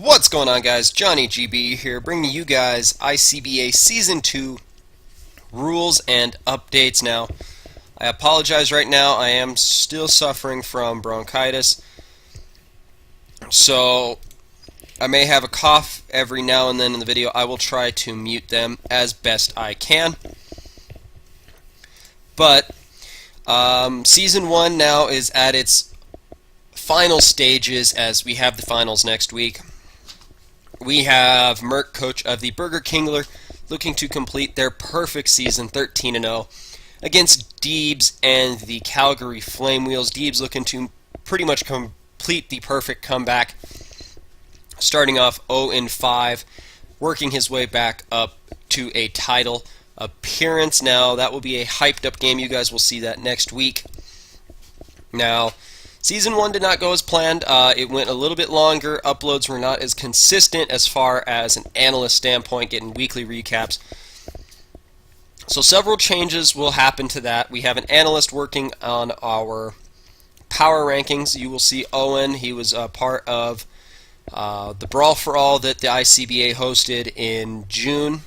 What's going on, guys? Johnny GB here, bringing you guys ICBA Season 2 rules and updates. Now, I apologize right now. I am still suffering from bronchitis, so I may have a cough every now and then in the video. I will try to mute them as best I can. But Season 1 now is at its final stages, as we have the finals next week. We have Merck, coach of the Burger Kingler, looking to complete their perfect season, 13-0, against Deebs and the Calgary Flame Wheels. Deebs looking to pretty much complete the perfect comeback, starting off 0-5, working his way back up to a title appearance. Now, that will be a hyped-up game. You guys will see that next week. Now, Season 1 did not go as planned. It went a little bit longer. Uploads were not as consistent as far as an analyst standpoint, getting weekly recaps. So several changes will happen to that. We have an analyst working on our power rankings. You will see Owen. He was a part of the Brawl for All that the ICBA hosted in June.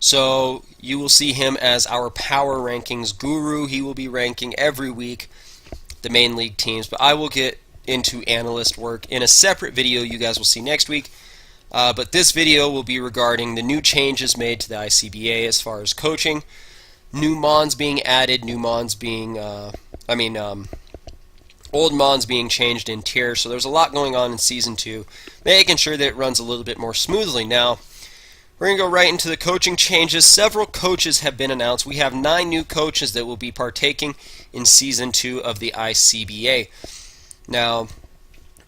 So you will see him as our power rankings guru. He will be ranking every week the main league teams, but I will get into analyst work in a separate video you guys will see next week. But this video will be regarding the new changes made to the ICBA as far as coaching, new Mons being added, new Mons being, old Mons being changed in tiers. So there's a lot going on in Season 2, making sure that it runs a little bit more smoothly. Now, we're going to go right into the coaching changes. Several coaches have been announced. We have 9 new coaches that will be partaking in Season 2 of the ICBA. Now,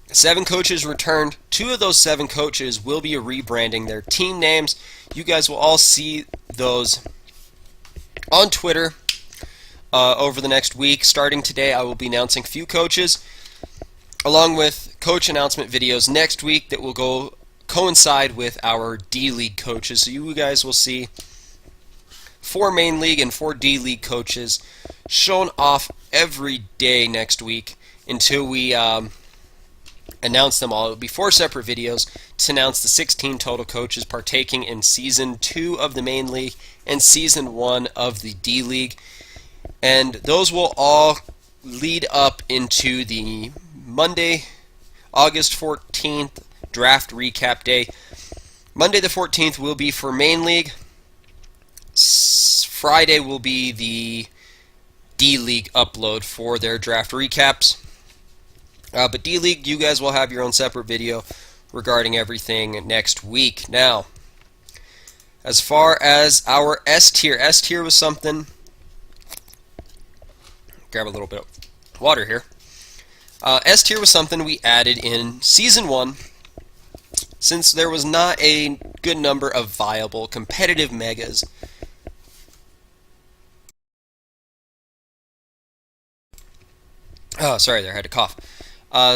7 coaches returned. 2 of those 7 coaches will be rebranding their team names. You guys will all see those on Twitter over the next week. Starting today, I will be announcing a few coaches, along with coach announcement videos next week that will coincide with our D-League coaches. So you guys will see 4 main league and 4 D-League coaches shown off every day next week until we announce them all. It will be 4 separate videos to announce the 16 total coaches partaking in Season 2 of the main league and Season 1 of the D-League. And those will all lead up into the Monday, August 14th, draft recap day. Monday the 14th will be for main league. Friday will be the D-League upload for their draft recaps. But D-League, you guys will have your own separate video regarding everything next week. Now, as far as our S tier was something. Grab a little bit of water here. S tier was something we added in Season 1. Since there was not a good number of viable competitive megas. Oh, sorry there, I had to cough.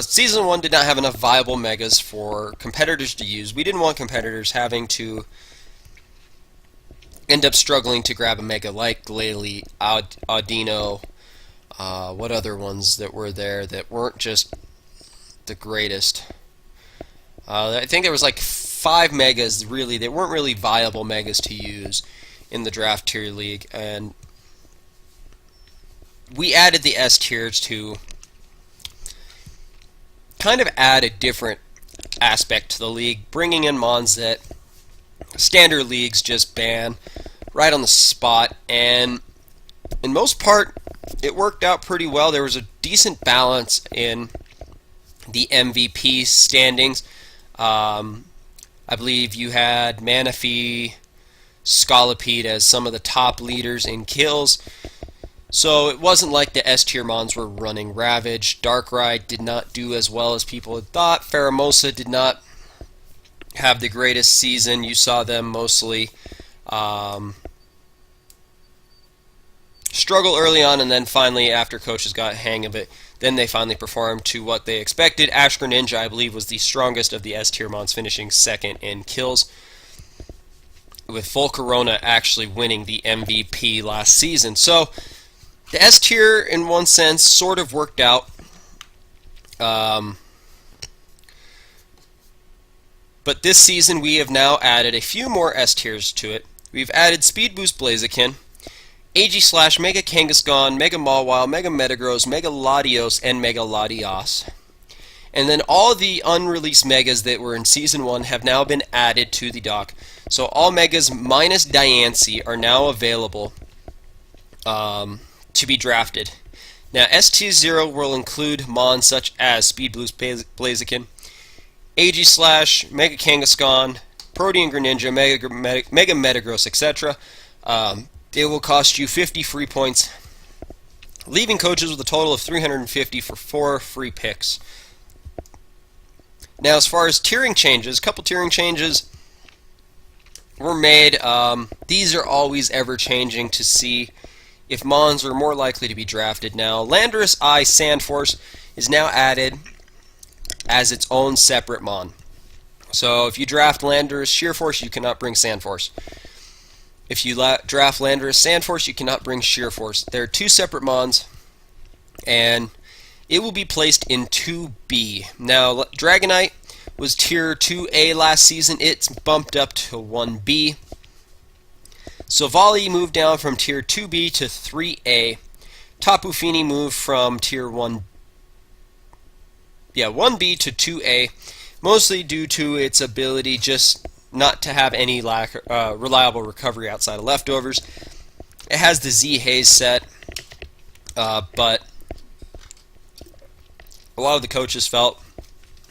Season 1 did not have enough viable megas for competitors to use. We didn't want competitors having to end up struggling to grab a mega like Glalie, Audino, what other ones that were there that weren't just the greatest. I think there was like 5 megas, really. They weren't really viable megas to use in the draft tier league, and we added the S tiers to kind of add a different aspect to the league, bringing in Mons that standard leagues just ban right on the spot, and in most part it worked out pretty well. There was a decent balance in the MVP standings. I believe you had Manaphy, Scolipede as some of the top leaders in kills. So it wasn't like the S tier Mons were running Ravage. Darkrai did not do as well as people had thought. Pheromosa did not have the greatest season. You saw them mostly struggle early on, and then finally, after coaches got a hang of it, then they finally performed to what they expected. Ash Greninja, I believe, was the strongest of the S tier Mons, finishing second in kills, with Volcarona actually winning the MVP last season. So the S tier, in one sense, sort of worked out. But this season we have now added a few more S tiers to it. We've added Speed Boost Blaziken, AG Slash, Mega Kangaskhan, Mega Mawile, Mega Metagross, Mega Latios, and Mega Latias. And then all the unreleased Megas that were in Season 1 have now been added to the dock. So all Megas minus Diancie are now available to be drafted. Now ST0 will include Mons such as Speed Boost Blaziken, AG Slash, Mega Kangaskhan, Protean Greninja, Mega Metagross, etc. It will cost you 50 free points, leaving coaches with a total of 350 for 4 free picks. Now, as far as tiering changes, a couple tiering changes were made. These are always ever changing to see if Mons are more likely to be drafted. Now, Landorus I Sandforce is now added as its own separate Mon. So if you draft Landorus Sheerforce, you cannot bring Sandforce. If you draft Landorus Sandforce, you cannot bring Sheerforce. They're two separate Mons, and it will be placed in 2B. Now, Dragonite was tier 2A last season. It's bumped up to 1B. Silvally moved down from tier 2B to 3A. Tapu Fini moved from tier 1B to 2A, mostly due to its ability just not to have any reliable recovery outside of leftovers. It has the Z Haze set, but a lot of the coaches felt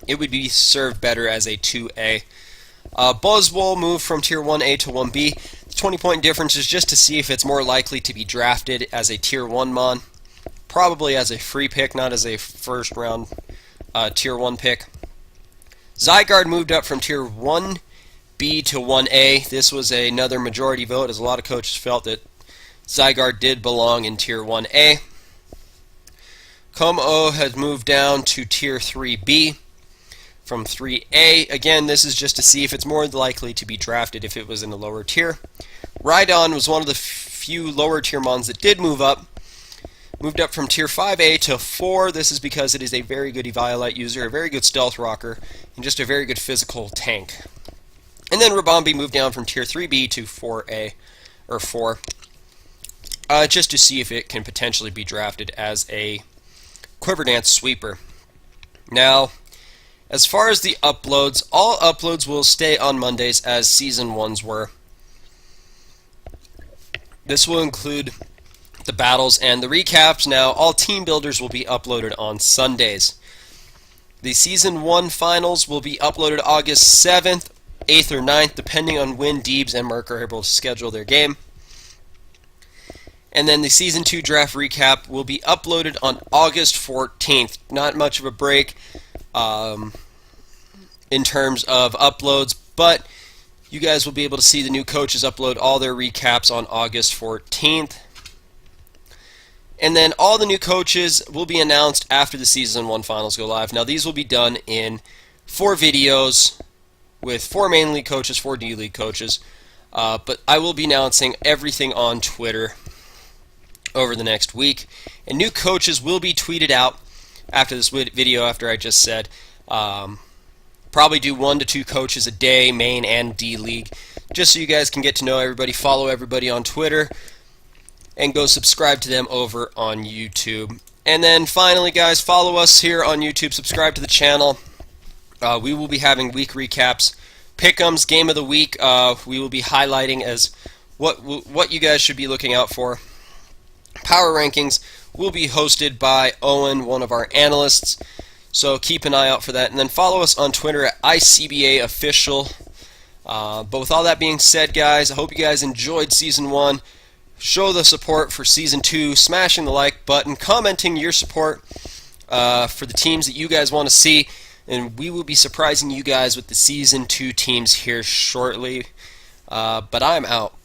it would be served better as a 2A. Buzzwole moved from tier 1A to 1B. The 20-point difference is just to see if it's more likely to be drafted as a tier 1 Mon. Probably as a free pick, not as a first round tier 1 pick. Zygarde moved up from tier 1B to 1A. This was another majority vote, as a lot of coaches felt that Zygarde did belong in tier 1A. Como has moved down to tier 3B from 3A. Again, this is just to see if it's more likely to be drafted if it was in a lower tier. Rhydon was one of the few lower tier Mons that did move up. Moved up from tier 5A to 4. This is because it is a very good Eviolite user, a very good stealth rocker, and just a very good physical tank. And then Rabombi moved down from tier 3B to 4A, or 4, just to see if it can potentially be drafted as a Quiver Dance sweeper. Now, as far as the uploads, all uploads will stay on Mondays as Season 1's were. This will include the battles and the recaps. Now, all team builders will be uploaded on Sundays. The Season 1 finals will be uploaded August 7th, 8th, or 9th, depending on when Deebs and Merc are able to schedule their game. And then the Season 2 draft recap will be uploaded on August 14th. Not much of a break in terms of uploads, but you guys will be able to see the new coaches upload all their recaps on August 14th. And then all the new coaches will be announced after the Season 1 finals go live. Now, these will be done in 4 videos with 4 main league coaches, 4 D-League coaches. But I will be announcing everything on Twitter over the next week. And new coaches will be tweeted out after this video, after I just said. Probably do 1 to 2 coaches a day, main and D-League, just so you guys can get to know everybody, follow everybody on Twitter, and go subscribe to them over on YouTube. And then finally, guys, follow us here on YouTube, subscribe to the channel. We will be having week recaps, pick'ems, game of the week. We will be highlighting as what you guys should be looking out for. Power rankings will be hosted by Owen, one of our analysts, so keep an eye out for that. And then follow us on Twitter at ICBA Official. But with all that being said, guys, I hope you guys enjoyed Season 1. Show the support for Season 2, smashing the like button, commenting your support for the teams that you guys want to see, and we will be surprising you guys with the Season 2 teams here shortly. But I'm out.